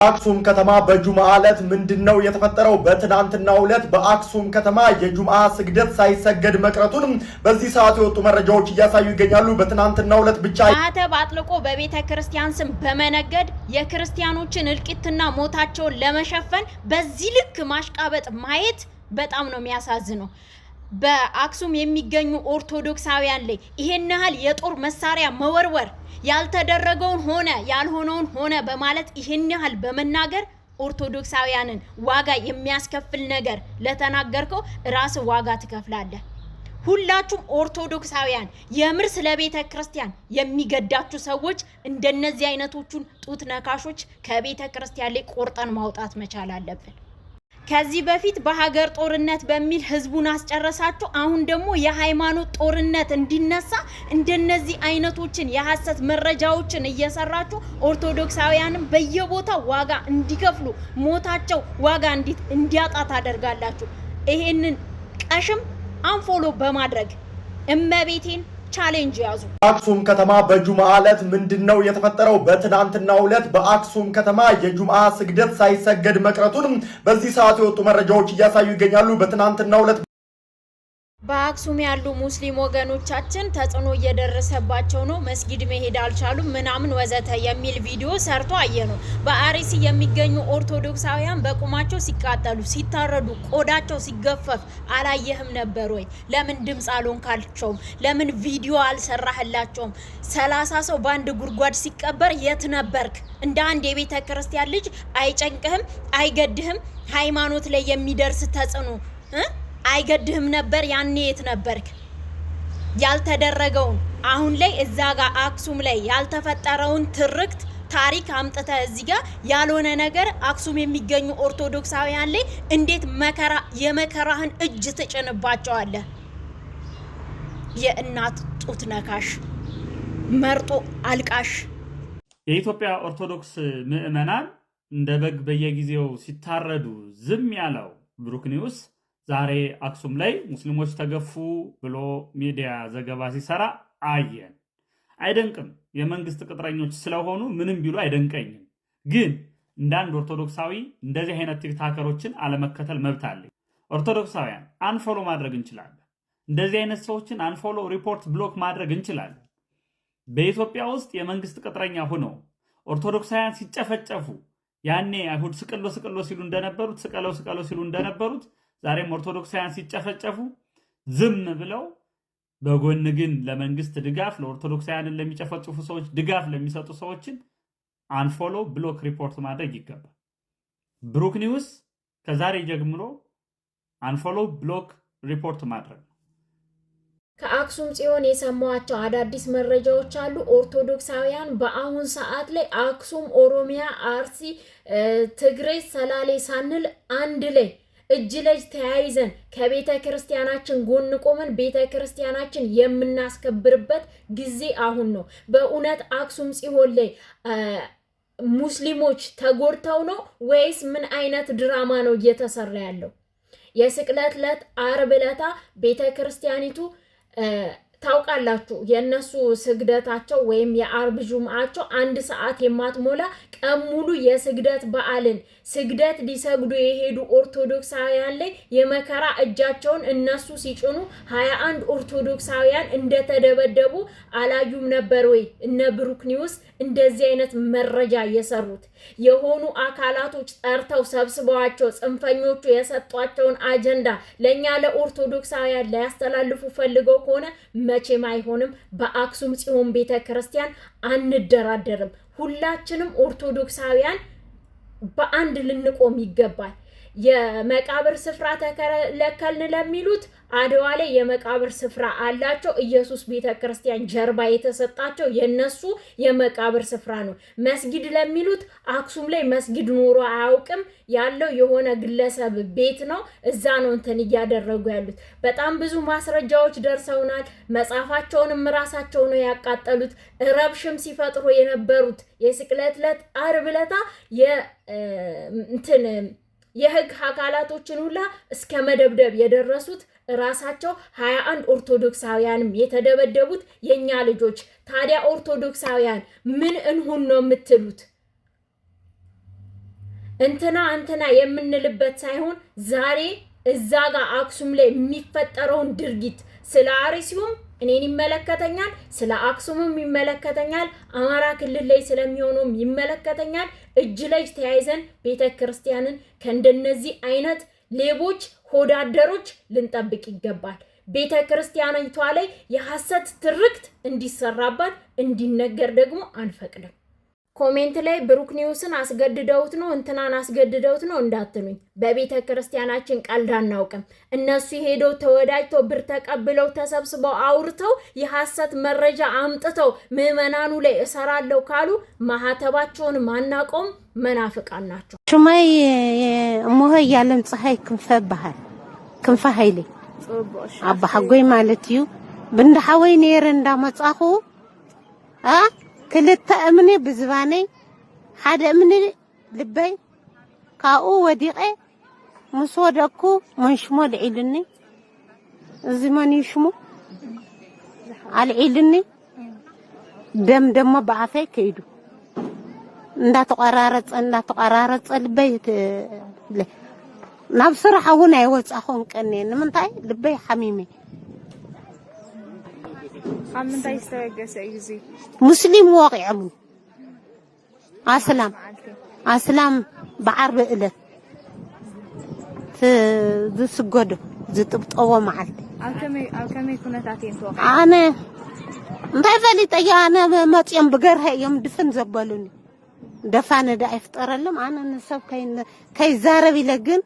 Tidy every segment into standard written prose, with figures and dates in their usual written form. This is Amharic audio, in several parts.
አክሱም ከተማ በጁምዓ ዕለት ምንድነው የተፈጠረው? በትናንትናው ዕለት በአክሱም ከተማ የጁምዓ ስግደት ሳይሰገድ መቅረቱን በዚህ ሰዓት የወጡ መረጃዎች እያሳዩ ይገኛሉ። በትናንትናው ዕለት ብቻ ማህተብ አጥልቆ በቤተ ክርስቲያን ስም በመነገድ የክርስቲያኖችን እልቂትና ሞታቸውን ለመሸፈን በዚህ ልክ ማሽቃበጥ ማየት በጣም ነው የሚያሳዝነው። በአክሱም የሚገኙ ኦርቶዶክሳውያን ላይ ይሄን ያህል የጦር መሳሪያ መወርወር ያልተደረገውን ሆነ ያልሆነውን ሆነ በማለት ይሄን ያህል በመናገር ኦርቶዶክሳውያንን ዋጋ የሚያስከፍል ነገር ለተናገርከው ራስ ዋጋ ትከፍላለህ። ሁላችሁም ኦርቶዶክሳውያን የምር ስለ ቤተ ክርስቲያን የሚገዳችሁ ሰዎች እንደነዚህ አይነቶቹን ጡት ነካሾች ከቤተ ክርስቲያን ላይ ቆርጠን ማውጣት መቻል አለብን። ከዚህ በፊት በሀገር ጦርነት በሚል ህዝቡን አስጨረሳችሁ። አሁን ደግሞ የሃይማኖት ጦርነት እንዲነሳ እንደነዚህ አይነቶችን የሐሰት መረጃዎችን እየሰራችሁ ኦርቶዶክሳውያንም በየቦታው ዋጋ እንዲከፍሉ ሞታቸው ዋጋ እንዲያጣ ታደርጋላችሁ። ይሄንን ቀሽም አንፎሎ በማድረግ እመቤቴን ቻሌንጅ ያዙ። አክሱም ከተማ በጁምዓ ዕለት ምንድነው የተፈጠረው? በትናንትናው ዕለት በአክሱም ከተማ የጁምዓ ስግደት ሳይሰገድ መቅረቱን በዚህ ሰዓት የወጡ መረጃዎች እያሳዩ ይገኛሉ። በትናንትናው ዕለት በአክሱም ያሉ ሙስሊም ወገኖቻችን ተጽዕኖ እየደረሰባቸው ነው፣ መስጊድ መሄድ አልቻሉም ምናምን ወዘተ የሚል ቪዲዮ ሰርቶ አየነው። በአርሲ የሚገኙ ኦርቶዶክሳውያን በቁማቸው ሲቃጠሉ፣ ሲታረዱ፣ ቆዳቸው ሲገፈፍ አላየህም ነበር ወይ? ለምን ድምጽ አልሆንካቸውም? ለምን ቪዲዮ አልሰራህላቸውም? 30 ሰው በአንድ ጉድጓድ ሲቀበር የት ነበርክ? እንደ አንድ የቤተ ክርስቲያን ልጅ አይጨንቅህም? አይገድህም? ሃይማኖት ላይ የሚደርስ ተጽዕኖ አይገድህም ነበር? ያኔ የት ነበርክ? ያልተደረገውን አሁን ላይ እዛ ጋር አክሱም ላይ ያልተፈጠረውን ትርክት ታሪክ አምጥተ እዚህ ጋር ያልሆነ ነገር አክሱም የሚገኙ ኦርቶዶክሳውያን ላይ እንዴት መከራ የመከራህን እጅ ትጭንባቸዋለህ? የእናት ጡት ነካሽ መርጦ አልቃሽ። የኢትዮጵያ ኦርቶዶክስ ምዕመናን እንደ በግ በየጊዜው ሲታረዱ ዝም ያለው ብሩክ ኒውስ ዛሬ አክሱም ላይ ሙስሊሞች ተገፉ ብሎ ሚዲያ ዘገባ ሲሰራ አየን። አይደንቅም። የመንግስት ቅጥረኞች ስለሆኑ ምንም ቢሉ አይደንቀኝም። ግን እንዳንድ ኦርቶዶክሳዊ እንደዚህ አይነት ቲክታከሮችን አለመከተል መብት አለኝ። ኦርቶዶክሳውያን አንፎሎ ማድረግ እንችላለን። እንደዚህ አይነት ሰዎችን አንፎሎ፣ ሪፖርት፣ ብሎክ ማድረግ እንችላለን። በኢትዮጵያ ውስጥ የመንግስት ቅጥረኛ ሆነው ኦርቶዶክሳውያን ሲጨፈጨፉ ያኔ አይሁድ ስቅሎ ስቅሎ ሲሉ እንደነበሩት ስቀለው ስቀለው ሲሉ እንደነበሩት ዛሬም ኦርቶዶክሳውያን ሲጨፈጨፉ ዝም ብለው በጎን ግን ለመንግስት ድጋፍ ለኦርቶዶክሳውያንን ለሚጨፈጭፉ ሰዎች ድጋፍ ለሚሰጡ ሰዎችን አንፎሎ፣ ብሎክ፣ ሪፖርት ማድረግ ይገባል። ብሩክ ኒውስ ከዛሬ ጀምሮ አንፎሎ፣ ብሎክ፣ ሪፖርት ማድረግ። ከአክሱም ጽዮን የሰማዋቸው አዳዲስ መረጃዎች አሉ። ኦርቶዶክሳውያን በአሁን ሰዓት ላይ አክሱም፣ ኦሮሚያ፣ አርሲ፣ ትግሬ፣ ሰላሌ ሳንል አንድ ላይ እጅ ለእጅ ተያይዘን ከቤተ ክርስቲያናችን ጎን ቆመን ቤተ ክርስቲያናችን የምናስከብርበት ጊዜ አሁን ነው። በእውነት አክሱም ጽዮን ላይ ሙስሊሞች ተጎድተው ነው ወይስ ምን አይነት ድራማ ነው እየተሰራ ያለው? የስቅለት ዕለት ዓርብ ዕለት ቤተ ክርስቲያኒቱ ታውቃላችሁ የነሱ ስግደታቸው ወይም የዓርብ ጁምዓቸው 1 ሰዓት የማትሞላ ቀን ሙሉ የስግደት በዓልን ስግደት ሊሰግዱ የሄዱ ኦርቶዶክሳውያን ላይ የመከራ እጃቸውን እነሱ ሲጭኑ 21 ኦርቶዶክሳውያን እንደተደበደቡ አላዩም ነበር ወይ? እነ ብሩክ ኒውስ እንደዚህ አይነት መረጃ የሰሩት የሆኑ አካላቶች ጠርተው ሰብስበዋቸው ጽንፈኞቹ የሰጧቸውን አጀንዳ ለኛ ለኦርቶዶክሳውያን ሊያስተላልፉ ፈልገው ከሆነ መቼም አይሆንም። በአክሱም ጽዮን ቤተ ክርስቲያን አንደራደርም። ሁላችንም ኦርቶዶክሳውያን በአንድ ልንቆም ይገባል። የመቃብር ስፍራ ተከለከልን ለሚሉት አድዋ ላይ የመቃብር ስፍራ አላቸው። ኢየሱስ ቤተ ክርስቲያን ጀርባ የተሰጣቸው የነሱ የመቃብር ስፍራ ነው። መስጊድ ለሚሉት አክሱም ላይ መስጊድ ኖሮ አያውቅም። ያለው የሆነ ግለሰብ ቤት ነው። እዛ ነው እንትን እያደረጉ ያሉት። በጣም ብዙ ማስረጃዎች ደርሰውናል። መጽሐፋቸውንም ራሳቸው ነው ያቃጠሉት። ረብሽም ሲፈጥሩ የነበሩት የስቅለት ዕለት ዓርብ ዕለት የህግ አካላቶችን ሁላ እስከ መደብደብ የደረሱት ራሳቸው 21 ኦርቶዶክሳውያንም የተደበደቡት የኛ ልጆች። ታዲያ ኦርቶዶክሳውያን ምን እንሁን ነው የምትሉት? እንትና የምንልበት ሳይሆን ዛሬ እዛ ጋር አክሱም ላይ የሚፈጠረውን ድርጊት ስለ አርሲውም እኔን ይመለከተኛል፣ ስለ አክሱምም ይመለከተኛል፣ አማራ ክልል ላይ ስለሚሆነውም ይመለከተኛል። እጅ ለእጅ ተያይዘን ቤተክርስቲያንን ከእንደነዚህ አይነት ሌቦች ሆዳደሮች ልንጠብቅ ይገባል። ቤተክርስቲያኒቷ ላይ የሐሰት ትርክት እንዲሰራባት እንዲነገር ደግሞ አንፈቅድም። ኮሜንት ላይ ብሩክ ኒውስን አስገድደውት ነው እንትናን አስገድደውት ነው እንዳትሉኝ። በቤተክርስቲያናችን ቀልድ አናውቅም። እነሱ ሄደው ተወዳጅተው ብር ተቀብለው ተሰብስበው አውርተው የሐሰት መረጃ አምጥተው ምዕመናኑ ላይ እሰራለሁ ካሉ ማህተባቸውን ማናቆም መናፍቃን ናቸው። ሹማይ እሞሆ ያለም ፀሐይ ክንፈ ባህል ክንፈ ኃይሌ አባ ሐጎይ ማለት እዩ ብንዳሐወይ ነይረ እንዳመጻኹ ክልተ እምኒ ብዝባነይ ሓደ እምኒ ልበይ ካኡ ወዲቀ ምስ ወደኩ መንሽሞ ልዒልኒ እዚ መን ይሽሙ አልዒልኒ ደም ደሞ በአፈይ ከይዱ እንዳተቀራረጸ ልበይ ናብ ስራሕ እውን አይወጻኹን ቀኔ ንምንታይ ልበይ ሓሚሜ أمنتي استوجس أجزي مسلم واقع من أسلام بعرب إله ذي سجده ذي تبتقوى معلتي أو كم يكون تاتين توقع أنا انتظري تيجي أنا ما تيم بجرها يوم دفن زبالوني دفن ده إفطار لهم أنا نسب كي زارب يلقن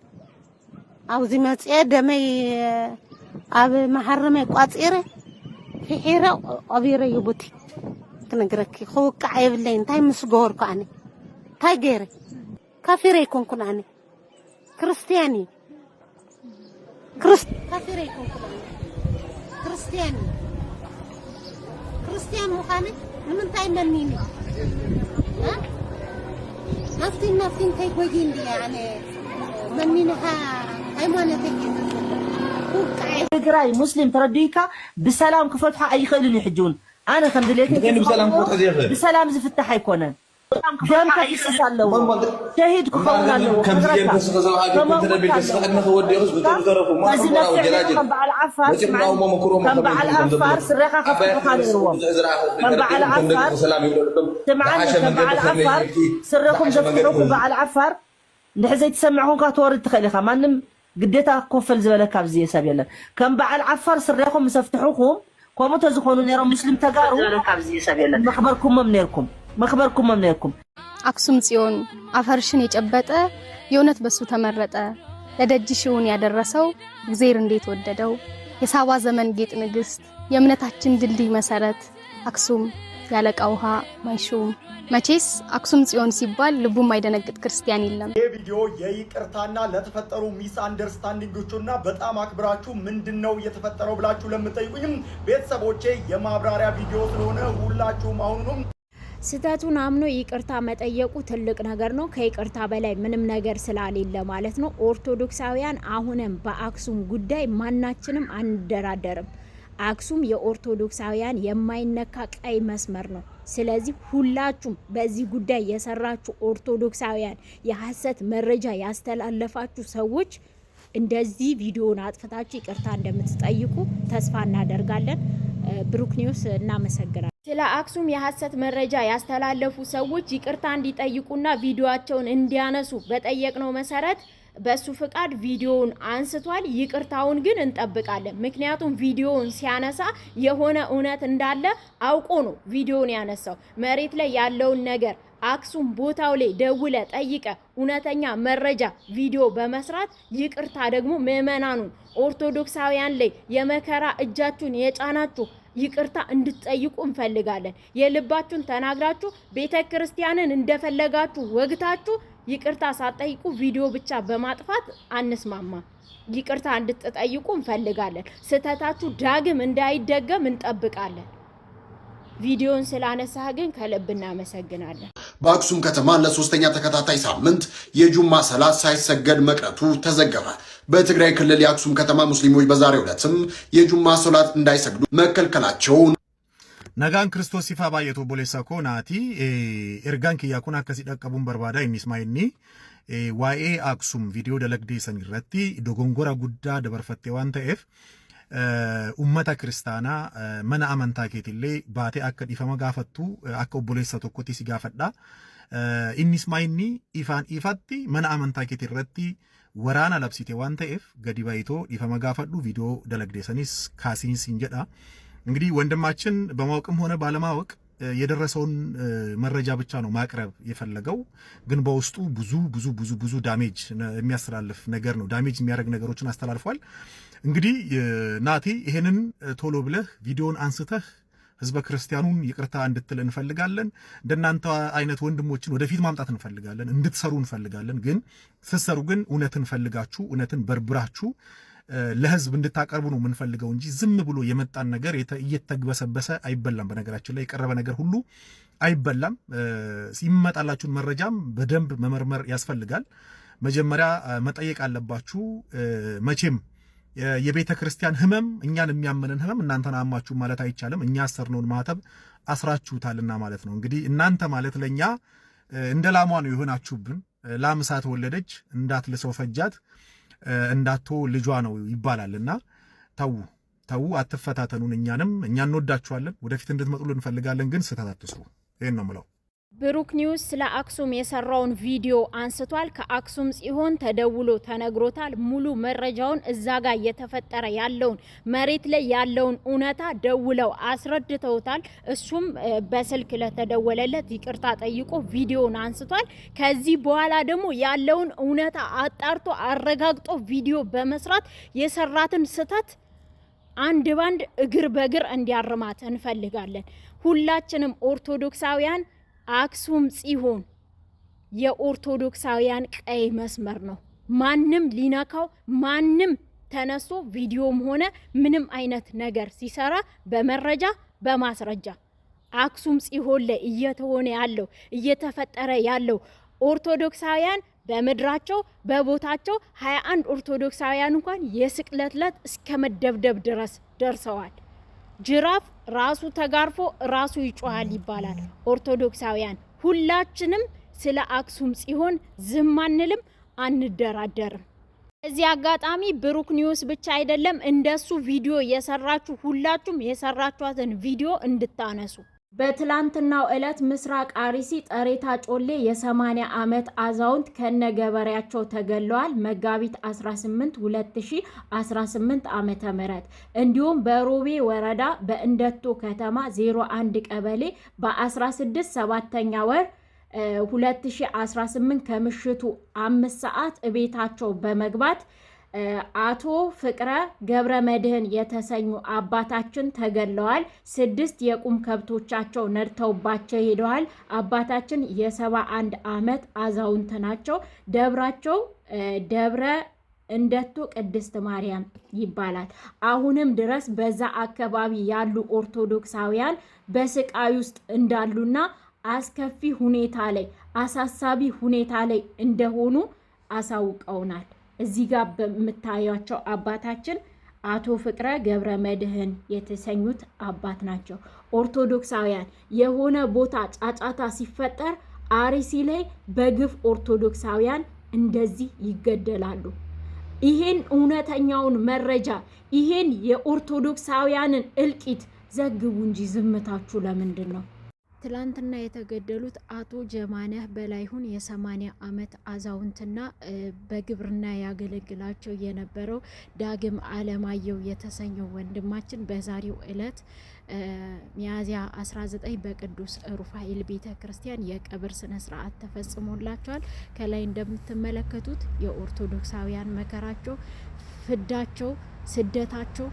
أو زي ما تيجي مي أبي محرم يقاطيره في حيرة أبيرة يبوتي كنقرأك خوك عيب اللين تاي مسجور كأني تاي غيري كافر يكون كناني كريستياني كافر يكون كناني كريستيان مخاني من تاي منيني ها نفتين تاي وجين دي يعني منينها هاي ما نتيجي تجراي مسلم ترديكا بسلام كفتحة أي خيل يحجون أنا خمد ليتي بسلام زفتح يكونن دم كيس سالو شهيد كخونا له كم زين بس غزوا حاجة كنت نبي بس خدنا خودي رز بتدرفوا ما كنا وجلاجل كم بعد عفار كم بعد عفار سرقة خفيف خالي روام كم بعد عفار سمعني كم بعد عفار سرقهم زفتحوكم بعد عفار نحزي تسمعون كاتورد تخلي خمانم قديتا كوفل زبالك عبزي يساب يلا كم بعد عفار سريكم مسفتحوكم كومو تزخونوا نيرا مسلم تقارو زبالك عبزي يساب يلا مخبركم ممنيركم አክሱም ጽዮን አፈርሽን የጨበጠ የእውነት በሱ ተመረጠ ለደጅሽውን ያደረሰው እግዚአብሔር እንዴት ወደደው የሳባ ዘመን ጌጥ ንግስት የእምነታችን ድልድይ መሰረት አክሱም ያለቃ ውሃ ማይሹም መቼስ አክሱም ጽዮን ሲባል ልቡም አይደነግጥ ክርስቲያን የለም። ይሄ ቪዲዮ የይቅርታና ለተፈጠሩ ሚስ አንደርስታንዲንጎችና በጣም አክብራችሁ ምንድነው የተፈጠረው ብላችሁ ለምትጠይቁኝም ቤተሰቦቼ የማብራሪያ ቪዲዮ ስለሆነ ሁላችሁም አሁኑም ስተቱን አምኖ ይቅርታ መጠየቁ ትልቅ ነገር ነው። ከይቅርታ በላይ ምንም ነገር ስላሌለ ማለት ነው። ኦርቶዶክሳውያን አሁንም በአክሱም ጉዳይ ማናችንም አንደራደርም። አክሱም የኦርቶዶክሳውያን የማይነካ ቀይ መስመር ነው። ስለዚህ ሁላችሁም በዚህ ጉዳይ የሰራችሁ ኦርቶዶክሳውያን የሐሰት መረጃ ያስተላለፋችሁ ሰዎች እንደዚህ ቪዲዮን አጥፍታችሁ ይቅርታ እንደምትጠይቁ ተስፋ እናደርጋለን። ብሩክ ኒውስ እናመሰግናለን። ስለ አክሱም የሐሰት መረጃ ያስተላለፉ ሰዎች ይቅርታ እንዲጠይቁና ቪዲዮአቸውን እንዲያነሱ በጠየቅነው መሰረት በሱ ፍቃድ ቪዲዮውን አንስቷል። ይቅርታውን ግን እንጠብቃለን። ምክንያቱም ቪዲዮውን ሲያነሳ የሆነ እውነት እንዳለ አውቆ ነው ቪዲዮውን ያነሳው። መሬት ላይ ያለውን ነገር አክሱም ቦታው ላይ ደውለ ጠይቀ እውነተኛ መረጃ ቪዲዮ በመስራት ይቅርታ ደግሞ ምዕመናኑን ኦርቶዶክሳውያን ላይ የመከራ እጃችሁን የጫናችሁ ይቅርታ እንድትጠይቁ እንፈልጋለን። የልባችሁን ተናግራችሁ ቤተክርስቲያንን እንደፈለጋችሁ ወግታችሁ ይቅርታ ሳትጠይቁ ቪዲዮ ብቻ በማጥፋት አንስማማ። ይቅርታ እንድትጠይቁ እንፈልጋለን። ስተታችሁ ዳግም እንዳይደገም እንጠብቃለን። ቪዲዮን ስላነሳህ ግን ከልብ እናመሰግናለን። በአክሱም ከተማ ለሶስተኛ ተከታታይ ሳምንት የጁማ ሰላት ሳይሰገድ መቅረቱ ተዘገበ። በትግራይ ክልል የአክሱም ከተማ ሙስሊሞች በዛሬው ዕለትም የጁማ ሰላት እንዳይሰግዱ መከልከላቸውን nagaan Kiristoos ifa baay'atu obboleessa koo naati ergaan kiyyaa kun akkasi dhaqqabuun barbaada innis maayinni waa'ee Aksum viidiyoo dalagdeessan irratti dogongora guddaa dabarfattee waan ta'eef ummata kiristaanaa mana amantaa keetillee baatee akka dhiifama gaafattu akka obboleessa tokkotti si gaafadha. Innis maayinni ifaan ifatti mana amantaa keetii irratti waraana labsite waan ta'eef gadi baay'itoo dhiifama gaafadhu ቪዲዮ dalagdeessanis ካሲን ሲንጀዳ እንግዲህ ወንድማችን በማወቅም ሆነ ባለማወቅ የደረሰውን መረጃ ብቻ ነው ማቅረብ የፈለገው ግን በውስጡ ብዙ ዳሜጅ የሚያስተላልፍ ነገር ነው ዳሜጅ የሚያደርግ ነገሮችን አስተላልፏል እንግዲህ ናቲ ይሄንን ቶሎ ብለህ ቪዲዮን አንስተህ ህዝበ ክርስቲያኑን ይቅርታ እንድትል እንፈልጋለን እንደናንተ አይነት ወንድሞችን ወደፊት ማምጣት እንፈልጋለን እንድትሰሩ እንፈልጋለን ግን ስትሰሩ ግን እውነትን ፈልጋችሁ እውነትን በርብራችሁ ለህዝብ እንድታቀርቡ ነው የምንፈልገው እንጂ ዝም ብሎ የመጣን ነገር እየተግበሰበሰ አይበላም በነገራችን ላይ የቀረበ ነገር ሁሉ አይበላም ሲመጣላችሁን መረጃም በደንብ መመርመር ያስፈልጋል መጀመሪያ መጠየቅ አለባችሁ መቼም የቤተ ክርስቲያን ህመም እኛን የሚያመንን ህመም እናንተን አማችሁ ማለት አይቻልም እኛ አሰርነውን ማተብ አስራችሁታልና ማለት ነው እንግዲህ እናንተ ማለት ለኛ እንደ ላሟ ነው የሆናችሁብን ላምሳት ወለደች እንዳትልሰው ፈጃት እንዳቶ ልጇ ነው ይባላልና ተው አትፈታተኑን እኛንም እኛ እንወዳችኋለን ወደፊት እንድትመጡልን እንፈልጋለን ግን ስተታትሱ ይሄን ነው ማለት ብሩክ ኒውስ ስለ አክሱም የሰራውን ቪዲዮ አንስቷል ከአክሱም ጽዮን ተደውሎ ተነግሮታል ሙሉ መረጃውን እዛ ጋር እየተፈጠረ ያለውን መሬት ላይ ያለውን ኡነታ ደውለው አስረድተውታል እሱም በስልክ ለተደወለለት ይቅርታ ጠይቆ ቪዲዮን አንስቷል ከዚህ በኋላ ደግሞ ያለውን ኡነታ አጣርቶ አረጋግጦ ቪዲዮ በመስራት የሰራትን ስተት አንድ ባንድ እግር በእግር እንዲያርማት እንፈልጋለን ሁላችንም ኦርቶዶክሳውያን አክሱም ጽዮን የኦርቶዶክሳውያን ቀይ መስመር ነው ማንም ሊነካው ማንም ተነስቶ ቪዲዮም ሆነ ምንም አይነት ነገር ሲሰራ በመረጃ በማስረጃ አክሱም ጽዮን ላይ እየተሆነ ያለው እየተፈጠረ ያለው ኦርቶዶክሳውያን በመድራቸው በቦታቸው 21 ኦርቶዶክሳውያን እንኳን የስቅለት ዕለት እስከ መደብደብ ድረስ ደርሰዋል ጅራፍ ራሱ ተጋርፎ ራሱ ይጮሃል ይባላል ኦርቶዶክሳውያን ሁላችንም ስለ አክሱም ጽዮን ዝም አንልም አንደራደርም እዚህ አጋጣሚ ብሩክ ኒውስ ብቻ አይደለም እንደሱ ቪዲዮ የሰራችሁ ሁላችሁም የሰራችኋትን ቪዲዮ እንድታነሱ በትላንትናው ዕለት ምስራቅ አርሲ ጠሬታ ጮሌ የ80 ዓመት አዛውንት ከነገበሬያቸው ተገለዋል መጋቢት 18 2018 ዓመተ ምህረት እንዲሁም በሮቤ ወረዳ በእንደቶ ከተማ 01 ቀበሌ በ16 7ኛ ወር 2018 ከምሽቱ 5 ሰዓት እቤታቸው በመግባት አቶ ፍቅረ ገብረ መድህን የተሰኙ አባታችን ተገለዋል 6 የቁም ከብቶቻቸው ነድተውባቸው ሄደዋል አባታችን የ71 ዓመት አዛውንት ናቸው ደብራቸው ደብረ እንደቶ ቅድስት ማርያም ይባላል አሁንም ድረስ በዛ አካባቢ ያሉ ኦርቶዶክሳውያን በስቃይ ውስጥ እንዳሉና አስከፊ ሁኔታ ላይ አሳሳቢ ሁኔታ ላይ እንደሆኑ አሳውቀውናል እዚህ ጋር በመታያቸው አባታችን አቶ ፍቅረ ገብረ መድህን የተሰኙት አባት ናቸው ኦርቶዶክሳውያን የሆነ ቦታ ጫጫታ ሲፈጠር አርሲ ላይ በግፍ ኦርቶዶክሳውያን እንደዚህ ይገደላሉ ይሄን እውነተኛውን መረጃ ይሄን የኦርቶዶክሳውያንን እልቂት ዘግቡ እንጂ ዝምታችሁ ለምንድን ነው ትላንትና የተገደሉት አቶ ጀማነህ በላይሁን የ80 ዓመት አዛውንትና በግብርና ያገለግላቸው የነበረው ዳግም አለማየሁ የተሰኘው ወንድማችን በዛሬው ዕለት ሚያዝያ 19 በቅዱስ ሩፋኤል ቤተክርስቲያን የቀብር ስነ ስርዓት ተፈጽሞላቸዋል ከላይ እንደምትመለከቱት የኦርቶዶክሳውያን መከራቸው ፍዳቸው ስደታቸው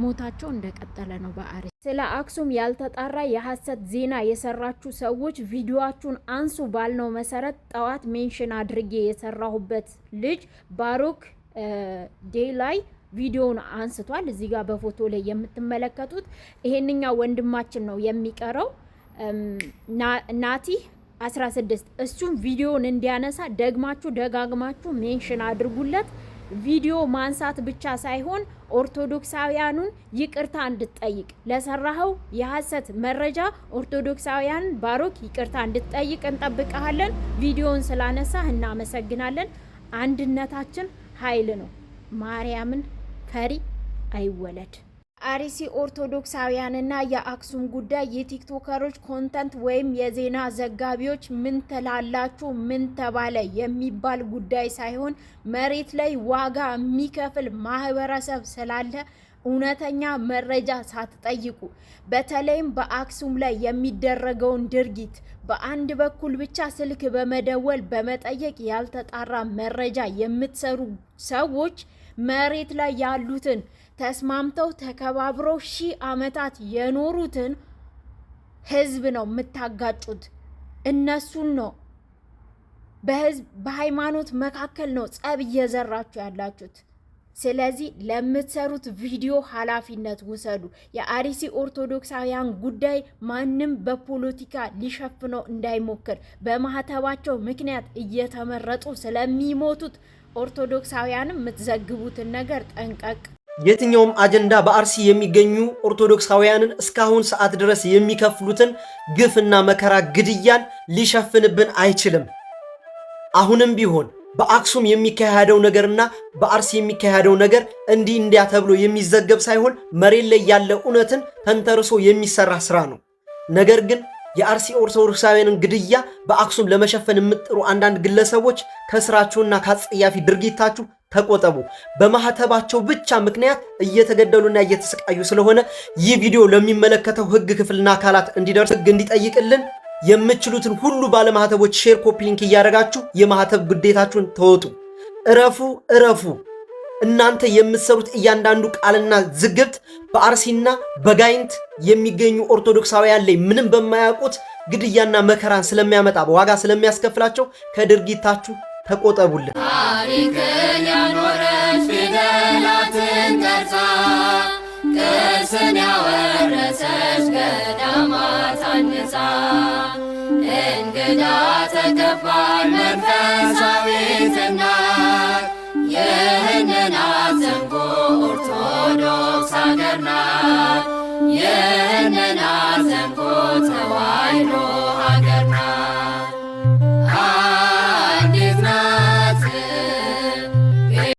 ሞታቸው እንደቀጠለ ነው በአርሲ ስለ አክሱም ያልተጣራ የሐሰት ዜና የሰራችሁ ሰዎች ቪዲዮአችሁን አንሱ ባልነው መሰረት ጠዋት ሜንሽን አድርጌ የሰራሁበት ልጅ ባሮክ ዴይ ላይ ቪዲዮውን አንስቷል እዚህ ጋር በፎቶ ላይ የምትመለከቱት ይሄንኛው ወንድማችን ነው የሚቀረው ናቲ 16 እሱም ቪዲዮውን እንዲያነሳ ደግማችሁ ደጋግማችሁ ሜንሽን አድርጉለት ቪዲዮ ማንሳት ብቻ ሳይሆን ኦርቶዶክሳውያኑን ይቅርታ እንድትጠይቅ ለሰራኸው የሐሰት መረጃ ኦርቶዶክሳውያን ባሮክ ይቅርታ እንድትጠይቅ እንጠብቀሃለን። ቪዲዮን ስላነሳህ እናመሰግናለን። አንድነታችን ኃይል ነው። ማርያምን ፈሪ አይወለድ። አርሲ ኦርቶዶክሳውያንና የአክሱም ጉዳይ የቲክቶከሮች ኮንተንት ወይም የዜና ዘጋቢዎች ምን ተላላችሁ ምን ተባለ የሚባል ጉዳይ ሳይሆን መሬት ላይ ዋጋ የሚከፍል ማህበረሰብ ስላለ እውነተኛ መረጃ ሳትጠይቁ በተለይም በአክሱም ላይ የሚደረገውን ድርጊት በአንድ በኩል ብቻ ስልክ በመደወል በመጠየቅ ያልተጣራ መረጃ የምትሰሩ ሰዎች መሬት ላይ ያሉትን ተስማምተው ተከባብረው 1000 ዓመታት የኖሩትን ህዝብ ነው የምታጋጩት። እነሱን ነው በህዝብ በሃይማኖት መካከል ነው ጸብ እየዘራችሁ ያላችሁት። ስለዚህ ለምትሰሩት ቪዲዮ ኃላፊነት ውሰዱ። የአርሲ ኦርቶዶክሳውያን ጉዳይ ማንም በፖለቲካ ሊሸፍነው እንዳይሞክር። በማህተባቸው ምክንያት እየተመረጡ ስለሚሞቱት ኦርቶዶክሳውያንም የምትዘግቡትን ነገር ጠንቀቅ። የትኛውም አጀንዳ በአርሲ የሚገኙ ኦርቶዶክሳውያንን እስካሁን ሰዓት ድረስ የሚከፍሉትን ግፍና መከራ ግድያን ሊሸፍንብን አይችልም። አሁንም ቢሆን በአክሱም የሚካሄደው ነገርና በአርሲ የሚካሄደው ነገር እንዲያ ተብሎ የሚዘገብ ሳይሆን መሬት ላይ ያለ እውነትን ተንተርሶ የሚሰራ ስራ ነው። ነገር ግን የአርሲ ኦርቶዶክሳውያንን ግድያ በአክሱም ለመሸፈን የምትጥሩ አንዳንድ ግለሰቦች ከስራችሁና ከአጸያፊ ድርጊታችሁ ተቆጠቡ። በማህተባቸው ብቻ ምክንያት እየተገደሉና እየተሰቃዩ ስለሆነ ይህ ቪዲዮ ለሚመለከተው ህግ ክፍልና አካላት እንዲደርስ ህግ እንዲጠይቅልን የምትችሉትን ሁሉ ባለማህተቦች ሼር ኮፒ ሊንክ እያደረጋችሁ የማህተብ ግዴታችሁን ተወጡ። እረፉ። እናንተ የምትሰሩት እያንዳንዱ ቃልና ዝግብት በአርሲና በጋይንት የሚገኙ ኦርቶዶክሳውያን ላይ ምንም በማያውቁት ግድያና መከራን ስለሚያመጣ ዋጋ ስለሚያስከፍላቸው ከድርጊታችሁ ተቆጠቡልን። ታሪክን ያኖረች ፊደላትን ቀርጻ ቅርስን ያወረሰች ገዳማት አንጻ እንግዳ ተቀባይ መንፈሳዊት እናት ይህንን አዘንጎ ኦርቶዶክስ አገር ናት። ይህንን አዘንጎ ተዋሕዶ